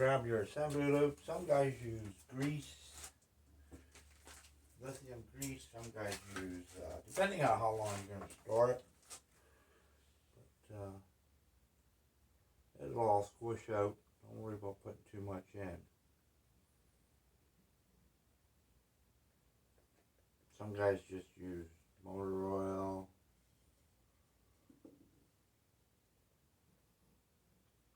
grab your assembly loop. Some guys use grease, lithium grease. Some guys use, depending on how long you're going to store it. But it'll all squish out. Don't worry about putting too much in. Some guys just use motor oil.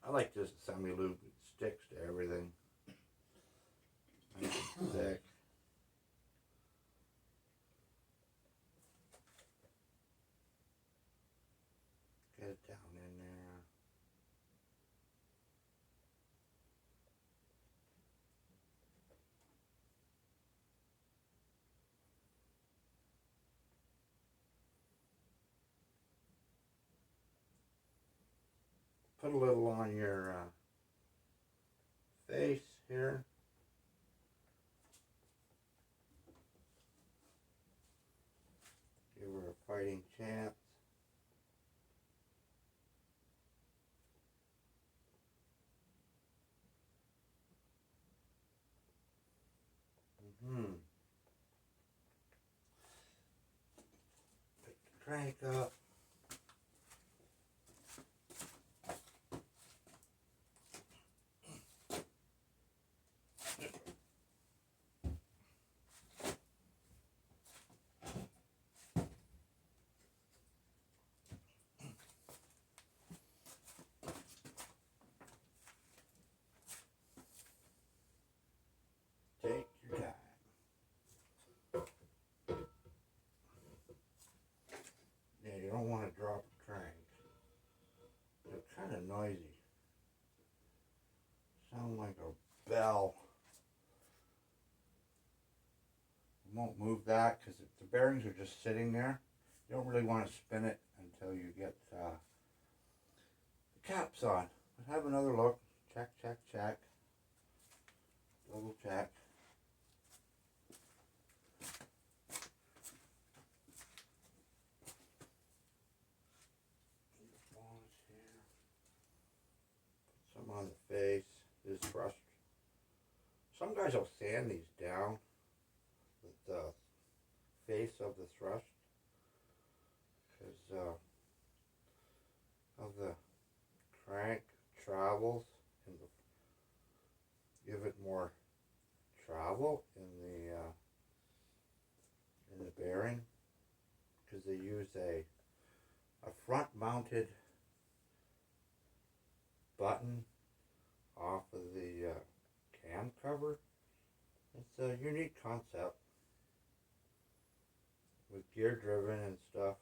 I like this assembly lube. It sticks to everything. Nice and thick. Get it down in there. Put a little on your face here. Give her a fighting chance. Pick the crank up. Take your time. Yeah, you don't want to drop the crank. They're kind of noisy. Sound like a bell. You won't move that because the bearings are just sitting there. You don't really want to spin it until you get the caps on. But have another look. Check, check, check. Double check. Put some on the face. This thrust. Some guys will sand these down with the face of the thrust because of the crank travels and give it more travel in the bearing because they use a front mounted button off of the cam cover. It's a unique concept with gear driven and stuff.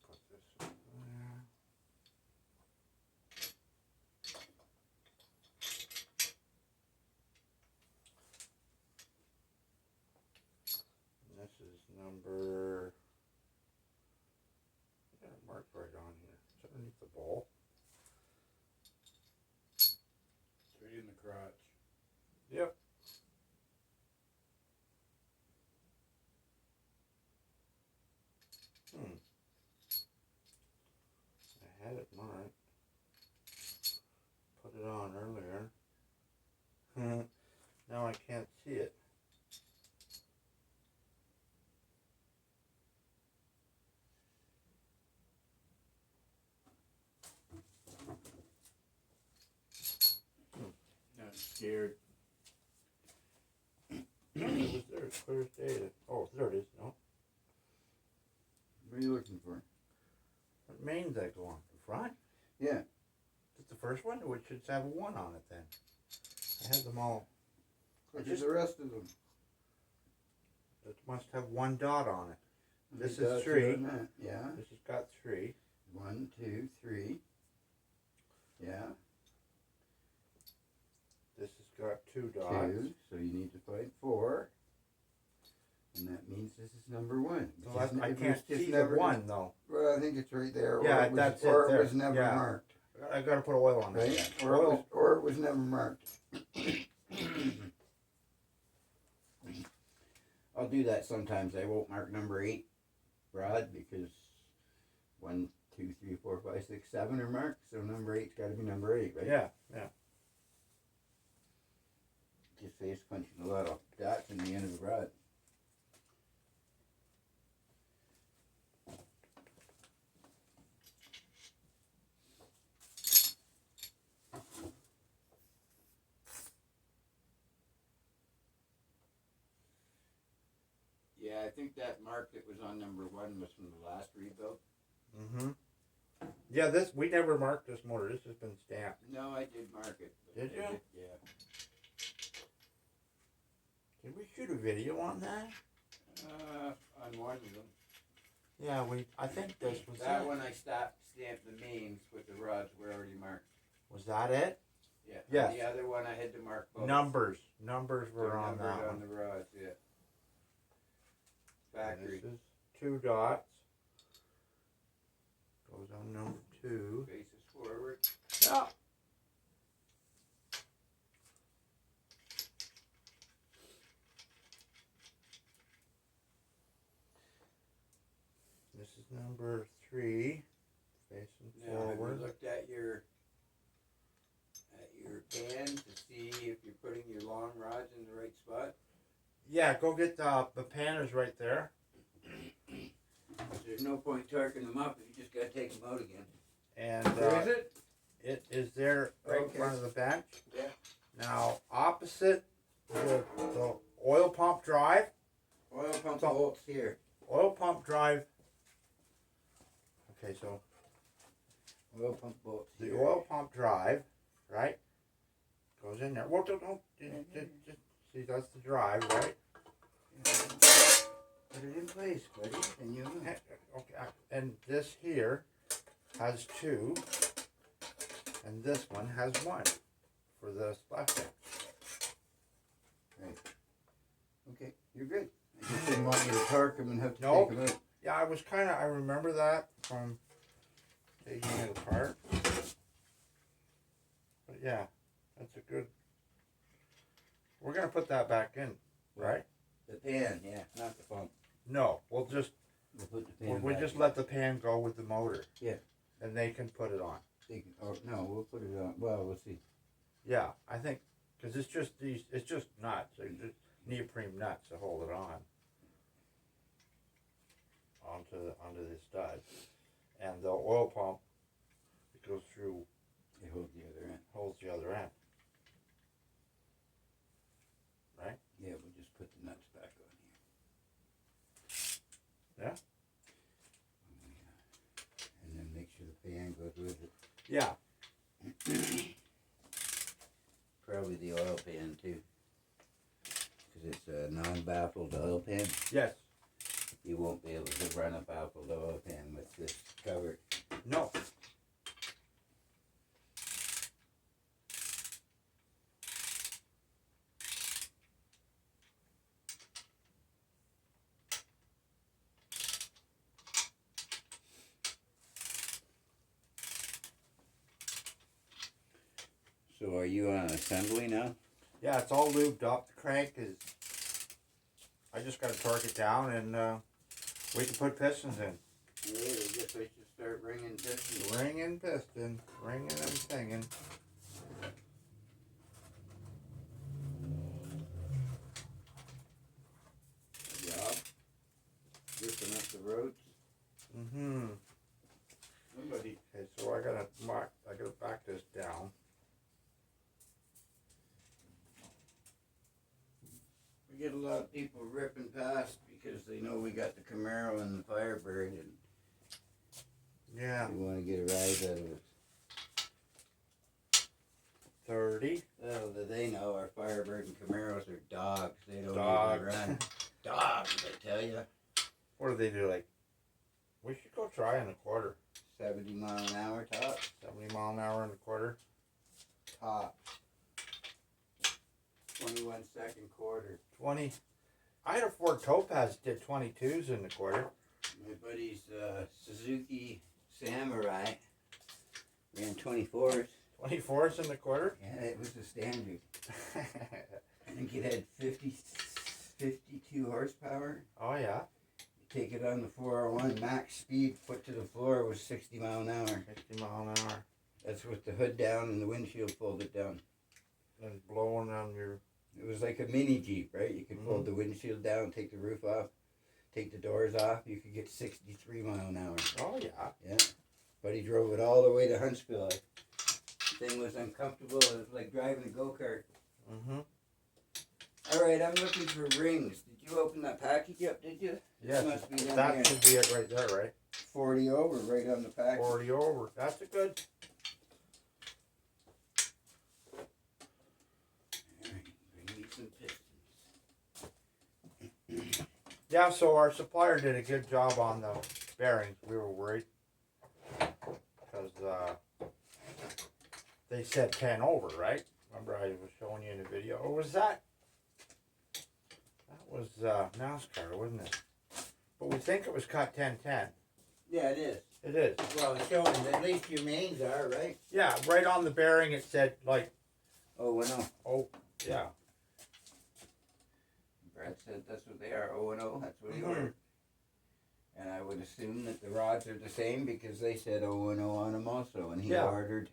Put this in there. And this is number, I got it marked right on here. It's underneath the ball. Straight in the crotch. Yep. I had it marked. Put it on earlier. Now I can't see it. I'm scared. No, it was there. It's clear as day. Oh, there it is. No. What are you looking for? What mains that go on? The front? Yeah. Is it the first one? Which should have a 1 on it then. I had them all. Look at the rest of them. It must have 1 dot on it. This Dots is 3. on that. Yeah. This has got 3. 1, 2, 3. Yeah. This has got 2 dots. 2. So you need to find 4. And that means this is number 1. So I can't see the 1 though. Well, I think it's right there. Yeah, that's it there. Or it was never Yeah. marked. I gotta put oil on Right? it. Or it was never marked. I'll do that sometimes. I won't mark number 8 rod because when 2, 3, 4, 5, 6, 7 are marked, so number 8's got to be number 8, right? Yeah, yeah. Just face punching a lot of dots in the end of the rod. Yeah, I think that mark that was on number 1 was from the last rebuild. Mm-hmm. Yeah, we never marked this motor. This has been stamped. No, I did mark it. Did you? Yeah. Did we shoot a video on that? On one of them. Yeah, I think this was That it. one I stamped the mains with the rods were already marked. Was that it? Yeah. Yes. And the other one I had to mark both. Numbers were They're on numbered that on one. the rods, yeah. Factory. This is 2 dots. Goes on number 2. Faces forward. Yeah. This is number 3. Facing Now, have you forward. looked at your pan to see if you're putting your long rods in the right spot? Yeah, go get the panners right there. There's no point torquing them up if you just gotta take them out again. And Where is it? it is there right in Okay. front of the bench. Yeah. Now, opposite the oil pump drive. Oil pump So- bolts here. Oil pump drive. Okay, so Oil pump bolts the here. oil pump drive, right, goes in there. Well, don't just see, that's the drive, right? Put it in place, buddy, and you Okay, and this here has 2, and this one has 1 for the splash tank. Right. Okay, you're good. I just didn't want you to torque them and have to Nope. take them out. Yeah, I remember that from taking it apart. But yeah, that's a good. We're gonna put that back in, right? The pan, yeah, not the pump. No, we'll We'll put the pan we back just in. let the pan go with the motor. Yeah. And they can put it on. No, we'll put it on. Well, we'll see. Yeah, I think because it's just nuts. They're just neoprene nuts to hold it on. Onto the stud, and the oil pump it goes through They hold the other end. holds the other end. Right? Yeah, we'll just put the nuts back on here. Yeah. And then make sure the pan goes with it. Yeah. Probably the oil pan too. Because it's a non-baffled oil pan. Yes. You won't be able to run a baffled oil pan with this cover. No. So are you on assembly now? Yeah, it's all lubed up. The crank is. I just got to torque it down, and we can put pistons in. Yeah, I guess I should start ringing pistons. Ringing piston, ringing and singing. Good job. Ripping up the roads. Mm-hmm. Somebody. Okay, so I gotta back this down. We get a lot of people ripping past because they know we got the Camaro and the Firebird and Yeah. they want to get a rise out of us. 30. Little do they know our Firebird and Camaros are dogs. They don't Dogs. even run. Dogs, I tell you. What do they do? Like, we should go try in a quarter. 70 mile an hour top. 70 mile an hour in a quarter. Top. 21 second quarter. 20. I had a Ford Topaz did 22s in the quarter. My buddy's Suzuki Samurai ran 24s. 24s in the quarter. Yeah, it was the standard. I think it had 52 horsepower. Oh yeah. You take it on the 401 max speed, put up to the floor was 60 mile an hour. 60 mile an hour. That's with the hood down and the windshield folded down. And blowing on your... It was like a mini Jeep, right? You could fold the windshield down, take the roof off, take the doors off. You could get 63 mile an hour. Oh, yeah. Yeah. But he drove it all the way to Huntsville. The thing was uncomfortable. It was like driving a go-kart. Mm-hmm. All right, I'm looking for rings. Did you open that package up, did you? Yes, Must be down that here. should be it right there, right? 40 over, right on the package. 40 over. That's a good... All right, bring me some pistons. Yeah, so our supplier did a good job on the bearings. We were worried. Because they said 10 over, right? Remember I was showing you in the video? Or was that? That was NASCAR, wasn't it? But we think it was cut 10-10. Yeah, it is. It is. Well, it's showing at least your mains are, right? Yeah, right on the bearing it said like, Oh, well, no. oh, yeah. Brad said that's what they are, O and O. That's what he Mhm. ordered. And I would assume that the rods are the same because they said O and O on them also, and he Yeah. ordered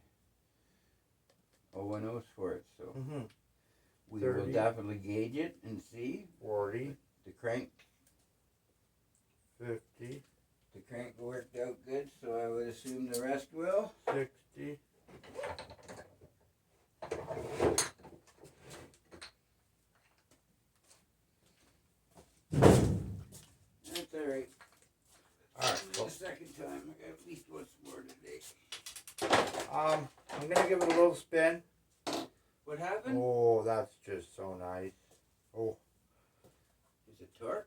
O and O's for it. So Mm-hmm. we 30. will definitely gauge it and see 40, the crank. 50, The crank worked out good, so I would assume the rest will. 60. That's all right. All right. The second time, I got at least once more today. I'm gonna give it a little spin. What happened? Oh, that's just so nice. Oh, Is it torqued?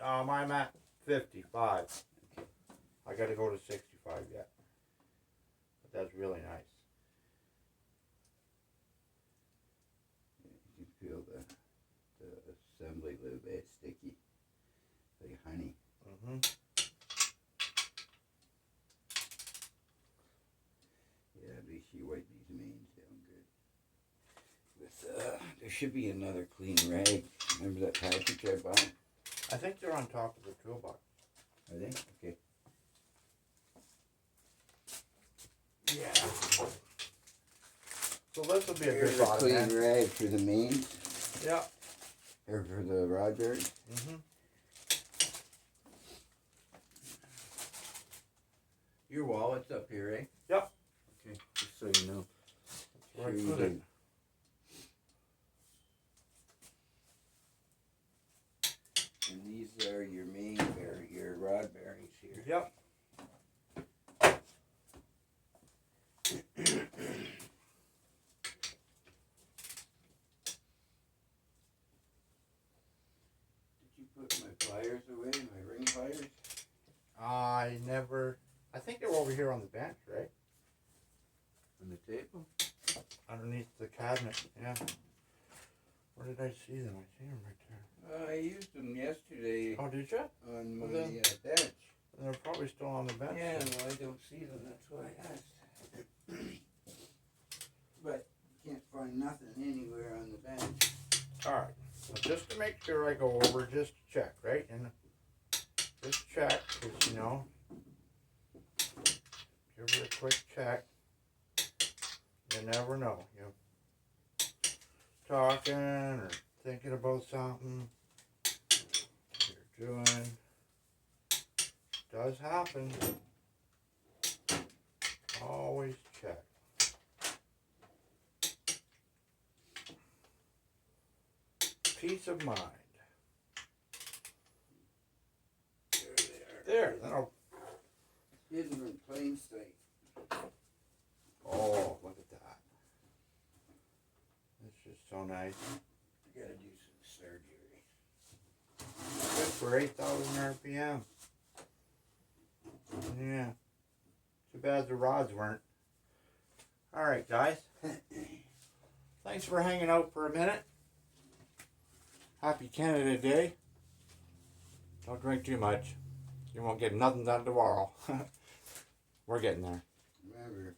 I'm at 55. I got to go to 65 yet. But that's really nice. You can feel the assembly a little bit sticky, like honey. Mm-hmm. Yeah, at least you wipe these mains down good. With there should be another clean rag. Remember that package I bought? I think they're on top of the toolbox. Are they? Okay. Yeah. So this will be a Here's good a bottom clean end. rag for the mains, Yeah. or for the rod bearings. Mm-hmm. Your wallet's up here, eh? Yep. Okay, just so you know. Where I Sure you put do. it. And these are your main your rod bearings here. Yep. Did you put my pliers away, my ring pliers? I think they were over here on the bench, right? On the table? Underneath the cabinet, yeah. Where did I see them? I see them right there. I used them yesterday Oh, did you? on my Well, then- bench. They're probably still on the bench. Yeah, then. well, I don't see them, that's why I asked. But can't find nothing anywhere on the bench. Alright, so just to make sure I go over, just to check, right? And just check, because you know, give it a quick check. You never know. You talking or thinking about something you're doing. Does happen. Always check. Peace of mind. There they are. There. That'll, Hidden in plain sight. oh, look at that. It's just so nice. I gotta do some surgery. Good for 8,000 RPM. Yeah. Too bad the rods weren't. Alright, guys. Thanks for hanging out for a minute. Happy Canada Day. Don't drink too much. You won't get nothing done tomorrow. We're getting there. Remember,